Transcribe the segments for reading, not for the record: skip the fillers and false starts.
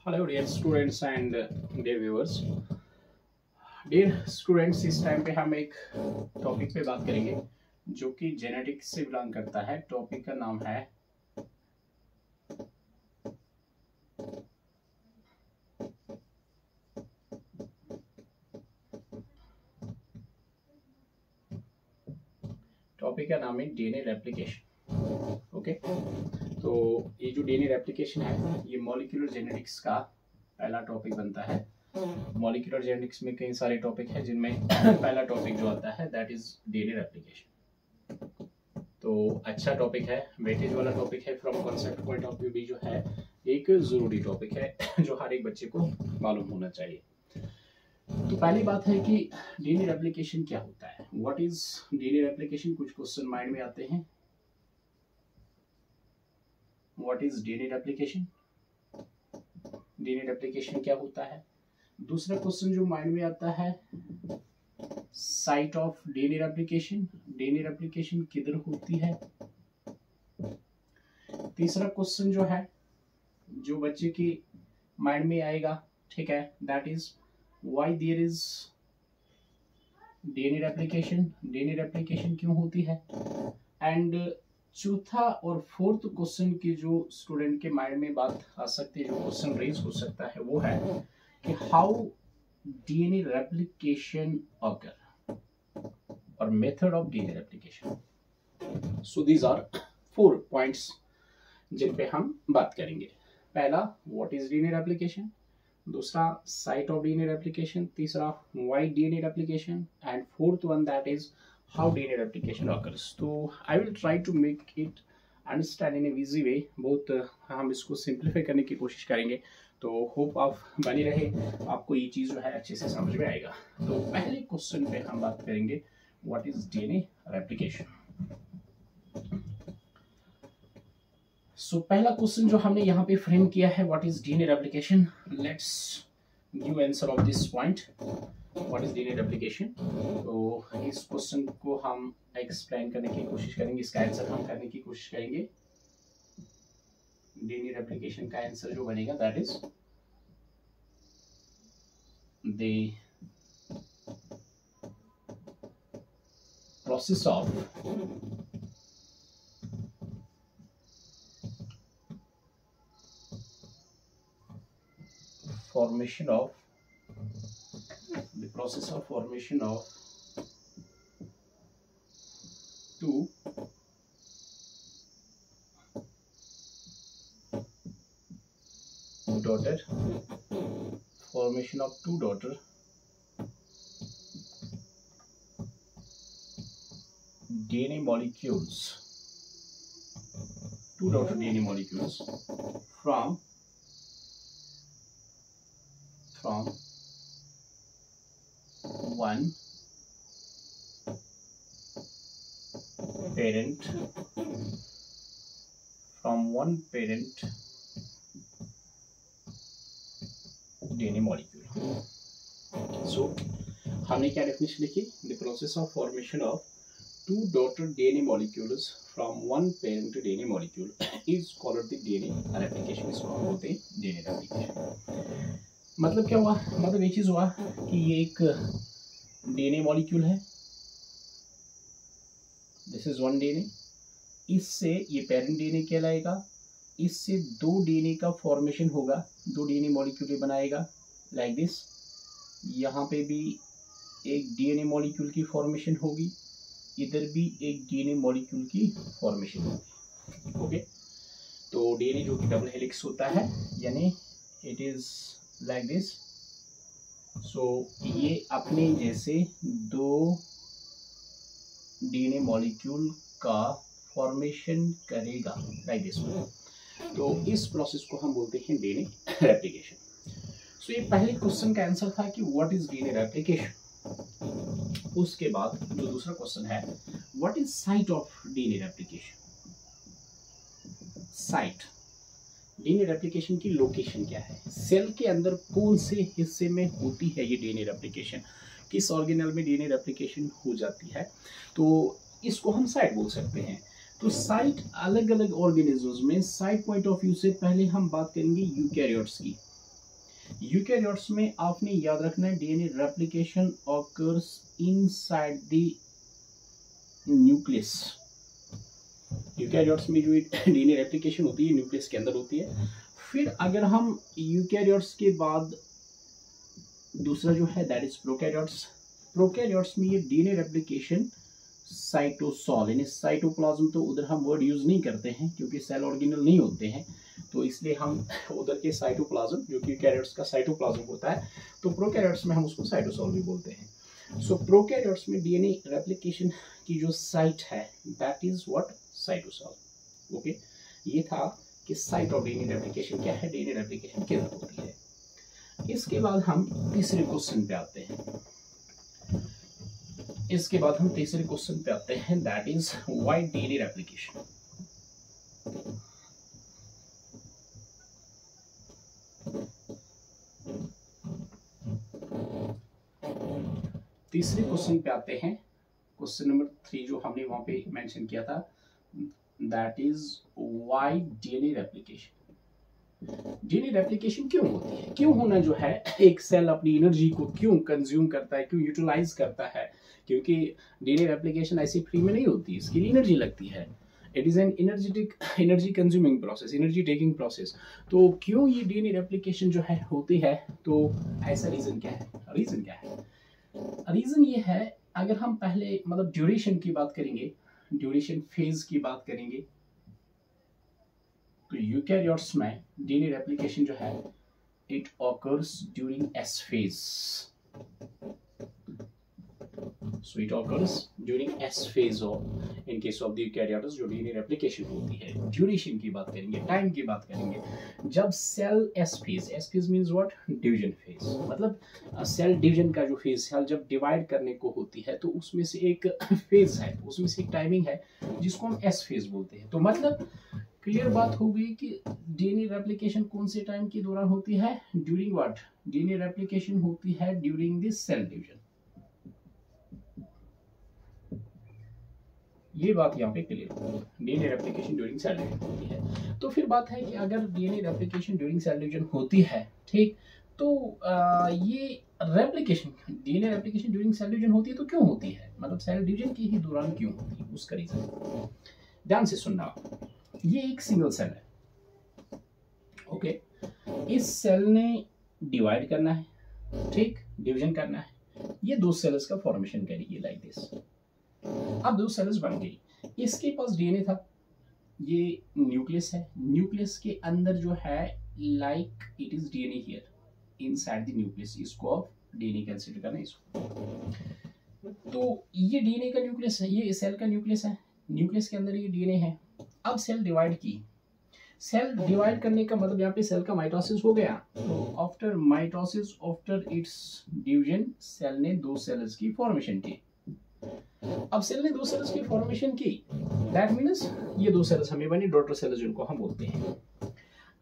Hello dear students and dear viewers. Dear students, इस time पे हम एक टॉपिक पे बात करेंगे जो कि जेनेटिक्स से बिलोंग करता है। टॉपिक का नाम है डीएनए रेप्लिकेशन। ओके, तो ये जो डीएनए रेप्लिकेशन है ये मॉलिक्यूलर जेनेटिक्स का पहला टॉपिक बनता है। मॉलिक्यूलर जेनेटिक्स में कई सारे टॉपिक हैं जिनमें पहला टॉपिक जो आता है दैट इज डीएनए रेप्लिकेशन। तो अच्छा टॉपिक है, वेटेज वाला टॉपिक है, from concept point of view भी जो है एक जरूरी टॉपिक है जो हर एक बच्चे को मालूम होना चाहिए। तो पहली बात है कि डीएनए रेप्लिकेशन क्या होता है, व्हाट इज डीएनए रेप्लिकेशन। कुछ क्वेश्चन माइंड में आते हैं, what is DNA replication, DNA replication क्या होता है। दूसरा क्वेश्चन जो माइंड में आता है, site of DNA replication, DNA replication किधर होती है। तीसरा क्वेश्चन जो है जो बच्चे की माइंड में आएगा, ठीक है, that is why there is DNA replication, DNA replication क्यों होती है। एंड चौथा और फोर्थ क्वेश्चन की जो स्टूडेंट के माइंड में बात आ सकती है, जो क्वेश्चन रेज हो सकता है, वो है कि हाउ डीएनए रेप्लिकेशन ऑकर और method of DNA replication. So these are 4 points जिन पे हम बात करेंगे। पहला, व्हाट इज डीएनए रेप्लिकेशन। दूसरा, साइट ऑफ डीएनए रेप्लिकेशन। तीसरा, why DNA replication. And fourth one that is how DNA replication occurs. तो I will try to make it understand in a easy way. बहुत हम इसको simplify करने की कोशिश करेंगे, तो होप आप बने रहे, आपको ये चीज़ जो है अच्छे से समझ में आएगा। तो पहले क्वेश्चन पे हम बात करेंगे, व्हाट इज डीएनए रेप्लिकेशन। सो पहला क्वेश्चन जो हमने यहाँ पे फ्रेम किया है, what is DNA replication. Let's give answer of this point, what is DNA replication. तो इस क्वेश्चन को हम एक्सप्लेन करने की कोशिश करेंगे, इसका आंसर हम करने की कोशिश करेंगे। डीएनए रेप्लिकेशन का आंसर जो बनेगा that is the process of formation of two daughter DNA molecules, two daughter DNA molecules from one parent, DNA molecule. So हमने क्या डेफिनेशन लिखी, the process of formation of two daughter DNA molecules from one parent DNA molecule is called the DNA replication। इसको हम बोलते हैं DNA replication। मतलब क्या हुआ, मतलब ये चीज हुआ कि ये एक DNA मॉलिक्यूल है, दिस इज वन DNA, इससे ये पेरेंट DNA कहलाएगा, इससे 2 DNA का फॉर्मेशन होगा, 2 DNA मॉलिक्यूल बनाएगा लाइक दिस। यहाँ पे भी एक DNA मॉलिक्यूल की फॉर्मेशन होगी, इधर भी एक DNA मॉलिक्यूल की फॉर्मेशन होगी। ओके, तो DNA जो कि डबल हेलिक्स होता है, यानी इट इज लाइक दिस। सो ये अपने जैसे 2 DNA मॉलिक्यूल का फॉर्मेशन करेगा लाइक दिस। तो इस प्रोसेस को हम बोलते हैं डीएनए रेप्लिकेशन। सो ये पहले क्वेश्चन का आंसर था कि व्हाट इज डीएनए रेप्लिकेशन। उसके बाद जो दूसरा क्वेश्चन है, what is site of DNA replication. Site, DNA replication की लोकेशन क्या है, सेल के अंदर कौन से हिस्से में होती है ये डीएनए रेप्लिकेशन, किस ऑर्गेनल में डीएनए रेप्लिकेशन हो जाती है, तो इसको हम साइट बोल सकते हैं। तो साइट अलग अलग ऑर्गेनिजम्स में, साइट पॉइंट ऑफ व्यू से पहले हम बात करेंगे यूकैरियोट्स की। यूकैरियोट्स में आपने याद रखना है DNA replication occurs inside the nucleus. Eukaryotes में जो डीएनए रेप्लिकेशन होती है न्यूक्लियस के अंदर होती है। फिर अगर हम यूकैरियोट्स के बाद दूसरा जो है दैट इज प्रोकैरियोट्स। प्रोकैरियोट्स में ये डीएनए रेप्लिकेशन साइटोसॉल यानी साइटोप्लाज्म, तो उधर हम वर्ड यूज नहीं करते हैं क्योंकि सेल ऑर्गेनल नहीं होते हैं, तो इसलिए हम उधर के साइटोप्लाज्म जो कि यूकैरियोट्स का साइटोप्लाज्म होता है, तो प्रोकैरियोट्स में हम उसको साइटोसॉल भी बोलते हैं। सो प्रोकैरियोट्स में डीएनए रेप्लिकेशन की जो साइट है that is what cytosol. Okay, ये था कि साइट ऑफ डीएनए रेप्लिकेशन क्या है, डीएनए रेप्लिकेशन किधर होती है। इसके बाद हम तीसरे क्वेश्चन पे आते हैं। That is why DNA replication. तीसरे क्वेश्चन पे आते हैं। क्वेश्चन नंबर 3 जो हमने वहां पे मेंशन किया था, that is why DNA replication. DNA replication क्यों होती है, क्यों होना जो है, एक सेल अपनी एनर्जी को क्यों कंज्यूम करता है, क्यों यूटिलाइज करता है, क्योंकि डीएनए रेप्लिकेशन ऐसी फ्री में नहीं होती, इसके लिए एनर्जी लगती है। It is an energy consuming process, energy taking process. तो क्यों ये डीएनए रेप्लिकेशन जो है होती है, तो ऐसा रीजन क्या है, रीजन ये है, अगर हम पहले मतलब ड्यूरेशन की बात करेंगे, ड्यूरेशन फेज की बात करेंगे, तो यूकैरियोट्स में डीएनए रेप्लिकेशन जो है it occurs during S phase. So it occurs during S phase of in case of the eukaryotes जो डीएनए रेप्लिकेशन होती है। ड्यूरेशन की बात करेंगे, टाइम की बात करेंगे, जब cell S phase means what, division phase, मतलब सेल डिवीजन का जो फेज, सेल जब डिवाइड करने को होती है तो उसमें से एक फेज है, उसमें से एक टाइमिंग है जिसको हम S फेज बोलते हैं। तो मतलब क्लियर बात हो गई कि डीएनए रेप्लिकेशन कौन से टाइम के दौरान होती है, ड्यूरिंग व्हाट, डीएनए रेप्लिकेशन होती है ड्यूरिंग दिस सेल डिवीजन। ये बात यहाँ पे क्लियर होगी, DNA replication during cell division होती है। तो फिर बात है कि अगर DNA replication during cell division होती है, ठीक, तो ये replication, DNA replication during cell division होती है तो क्यों होती है, मतलब सेल डिवीजन के ही दौरान क्यों होती है, उसका रीजन ध्यान से सुनना। ये एक सिंगल सेल है, ओके, इस सेल ने डिवाइड करना है, ठीक, डिवीजन करना है, ये दो सेल्स का फॉर्मेशन करेगी लाइक दिस। अब दो सेल्स बन गई, इसके पास डीएनए था, ये न्यूक्लियस है, न्यूक्लियस के अंदर जो है like it is DNA here inside the nucleus, इसको आप डीएनए कंसीडर करना इसको। तो ये डीएनए का न्यूक्लियस है, ये सेल का न्यूक्लियस है, न्यूक्लियस के अंदर ये डीएनए है। अब सेल डिवाइड की, सेल डिवाइड करने का मतलब यहाँ पे सेल का माइटोसिस हो गया। तो after mitosis, after its division, cell ने दो सेल्स की फॉर्मेशन की। अब सेल ने दो सेल्स की फॉर्मेशन की, दैट मीन्स ये दो सेल्स हमें बनी डॉटर सेल्स जिनको हम बोलते हैं।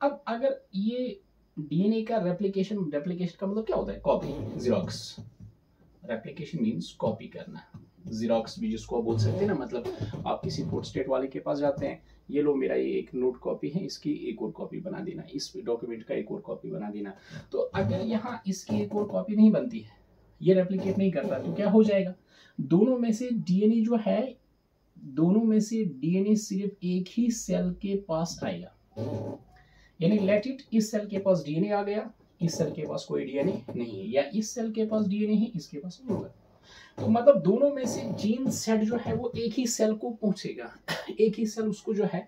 अब अगर ये डीएनए का रेप्लिकेशन का मतलब क्या होता है, copy, xerox. Replication means copy करना, जीरोक्स भी जिसको आप बोल सकते हैं ना, मतलब आप किसी फोर्थ स्टेट वाले के पास जाते हैं, ये लो मेरा ये एक नोट कॉपी है, इसकी एक और कॉपी बना देना, इस डॉक्यूमेंट का एक और कॉपी बना देना। तो अगर यहाँ इसकी एक और कॉपी नहीं बनती है, ये रेप्लिकेट नहीं करता, तो क्या हो जाएगा, दोनों में से डीएनए जो है, दोनों में से डीएनए सिर्फ एक ही सेल के पास आएगा। यानी लेट इट, इस सेल के पास डीएनए आ गया, इस सेल के पास कोई डीएनए नहीं है, या इस सेल के पास डीएनए है, इसके पास नहीं होगा। तो मतलब दोनों में से जीन सेट जो है वो एक ही सेल को पहुंचेगा, एक ही सेल उसको जो है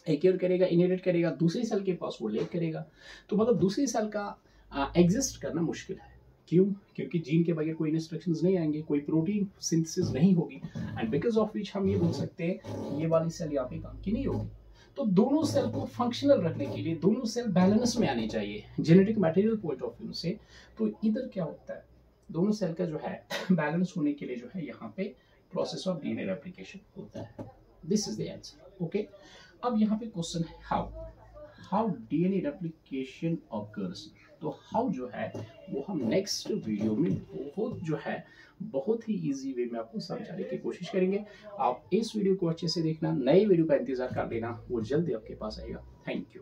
एक्योर करेगा, इनहेरिट करेगा, दूसरी सेल के पास वो लेट करेगा। तो मतलब दूसरी सेल का एग्जिस्ट करना मुश्किल है। क्यों? क्योंकि जीन के बगैर कोई इंस्ट्रक्शंस नहीं आएंगे, कोई प्रोटीन सिंथेसिस नहीं होगी, एंड बिकॉज ऑफ विच हम ये बोल सकते हैं ये वाली सेल यहाँ पे काम की नहीं होगी। तो दोनों सेल को फंक्शनल रखने के लिए दोनों सेल बैलेंस में आने चाहिए genetic material point of view से। तो इधर क्या होता है, दोनों सेल का जो है बैलेंस होने के लिए जो है यहाँ पे प्रोसेस ऑफ डीएनए रेप्लिकेशन होता है। This is the answer, okay. अब यहाँ पे क्वेश्चन है हाउ डीएनए रेप्लिकेशन ऑकर्स। तो हाउ जो है वो हम नेक्स्ट वीडियो में बहुत ही इजी वे में आपको समझाने की कोशिश करेंगे। आप इस वीडियो को अच्छे से देखना, नए वीडियो का इंतजार कर लेना, वो जल्दी आपके पास आएगा। Thank you.